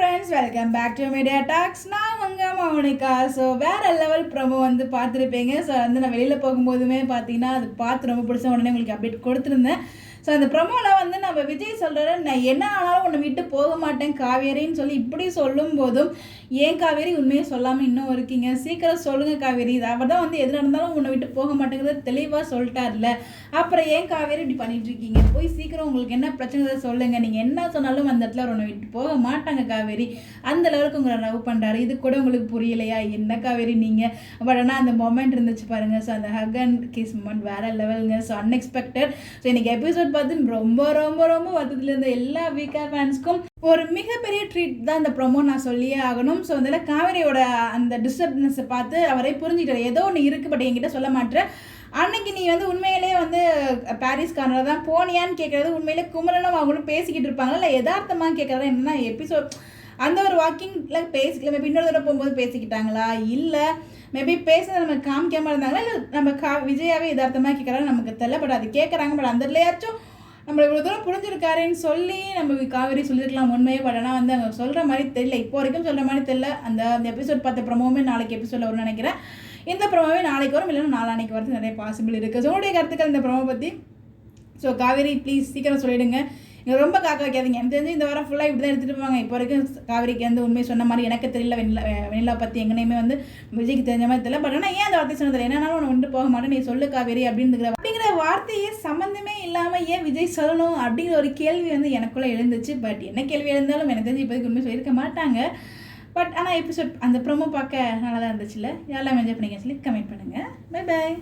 Friends, welcome back to Media Talks. நான் உங்கள் Mounika. So வேறு லெவல் ப்ரோமோ வந்து பார்த்துருப்பீங்க. ஸோ வந்து நான் வெளியில் போகும்போதுமே பார்த்தீங்கன்னா அது பார்த்து ரொம்ப பிடிச்ச உடனே உங்களுக்கு அப்டேட் கொடுத்துருந்தேன். ஸோ அந்த ப்ரொமோவில் வந்து நம்ம விஜய் சொல்கிறாரு, நான் என்ன ஆனாலும் உன்னை விட்டு போக மாட்டேன் காவேரின்னு சொல்லி இப்படி சொல்லும் போதும், ஏன் காவேரி உண்மையை சொல்லாமல் இன்னும் இருக்கீங்க, சீக்கிரம் சொல்லுங்கள் காவேரி, இது அவர் தான் வந்து எது நடந்தாலும் உன்னை விட்டு போக மாட்டேங்கிறத தெளிவாக சொல்லிட்டார்ல, அப்புறம் ஏன் காவேரி இப்படி பண்ணிட்டு இருக்கீங்க, போய் சீக்கிரம் உங்களுக்கு என்ன பிரச்சனை சொல்லுங்கள், நீங்கள் என்ன சொன்னாலும் அந்த இடத்துல உன்னை விட்டு போக மாட்டாங்க காவேரி, அந்த லெவலுக்கு உங்களை லவ் பண்ணுறாரு, இது கூட உங்களுக்கு புரியலையா என்ன காவேரி நீங்கள். பட் ஆனால் அந்த மொமெண்ட் இருந்துச்சு பாருங்கள். ஸோ அந்த ஹக் அண்ட் கிஸ் மொமெண்ட் வேறு லெவலுங்க. So unexpected. ஸோ இன்றைக்கி எபிசோட் பார்த்து ரொம்ப ரொம்ப ரொம்ப வருத்தத்தில் இருந்த எல்லா வீக்கா ஃபேன்ஸ்க்கும் ஒரு மிகப்பெரிய ட்ரீட் தான் இந்த ப்ரொமோ, நான் சொல்லியே ஆகணும். ஸோ அதில் காவேரியோட அந்த டிஸ்டர்பன்ஸை பார்த்து அவரே புரிஞ்சுக்கிட்டார், ஏதோ ஒன்று இருக்குது பட் என்கிட்ட சொல்ல மாட்டேன். அன்னைக்கு நீ வந்து உண்மையிலே வந்து பாரிஸ் கார்னர் தான் போனியான்னு கேட்குறது, உண்மையிலே குமரனும் அவங்களும் பேசிக்கிட்டு இருப்பாங்களா இல்லை யதார்த்தமாக கேட்குறதா என்னன்னா எபிசோட் அந்த ஒரு வாக்கிங்கில் பேசிக்கல, மேபி இன்னொரு தடவை போகும்போது பேசிக்கிட்டாங்களா, இல்லை மேபி பேசுறது நம்ம காமிக்காமல் இருந்தாங்களா, இல்லை நம்ம விஜயாவே யதார்த்தமாக கேட்குறாங்க நமக்கு தெரியல. பட் அது கேட்குறாங்க. பட் அந்த இல்லையாச்சும் நம்மளை இவ்வளோ தூரம் புரிஞ்சிருக்காருன்னு சொல்லி நம்ம காவேரி சொல்லியிருக்கலாம் உண்மையே. பட் ஆனால் வந்து அவங்க சொல்கிற மாதிரி தெரியல, இப்போ வரைக்கும் சொல்கிற மாதிரி தெரியல. அந்த எபிசோட் பார்த்த ப்ரமோவுமே நாளைக்கு எபிசோடில் வரும்னு நினைக்கிறேன். இந்த ப்ரமோவே நாளைக்கு வரும், இல்லைன்னா நாளானைக்கு வரது நிறைய பாசிபிள் இருக்குது. ஸோ உங்களுடைய கருத்துக்கள் இந்த ப்ரமோ பற்றி. ஸோ காவேரி ப்ளீஸ் சீக்கிரம் சொல்லிவிடுங்க, நீங்கள் ரொம்ப காக்க வைக்காதீங்க. எனக்கு தெரிஞ்சு இந்த வாரம் ஃபுல்லாக இப்படி தான் எடுத்துகிட்டு போவாங்க. இப்போ வரைக்கும் காவேரிக்கு வந்து உண்மை சொன்ன மாதிரி எனக்கு தெரியல. வெண்ணிலா பற்றி எங்கனையுமே வந்து விஜய்க்கு தெரிஞ்ச மாதிரி தெரியல. பட் ஆனால் ஏன் அந்த வார்த்தை சொன்னதில்லை, என்னன்னாலும் ஒன்று வந்துட்டு போக மாட்டேன், நீ சொல்லு காவேரி அப்படிங்கிற வார்த்தையே சம்மந்தமே இல்லாமல் ஏன் விஜய் சொல்லணும் அப்படிங்கிற ஒரு கேள்வி வந்து எனக்குள்ளே எழுந்துச்சு. பட் என்ன கேள்வி எழுந்தாலும் எனக்கு தெரிஞ்சு இப்போதைக்கு உண்மை சொல்லியிருக்க மாட்டாங்க. பட் ஆனால் எபிசோட் அந்த ப்ரோமோ பார்க்க நல்லா தான் இருந்துச்சுல்ல. யாரெல்லாம் என்ஜாய் பண்ணிங்க சொல்லி கமெண்ட் பண்ணுங்கள். Bye bye.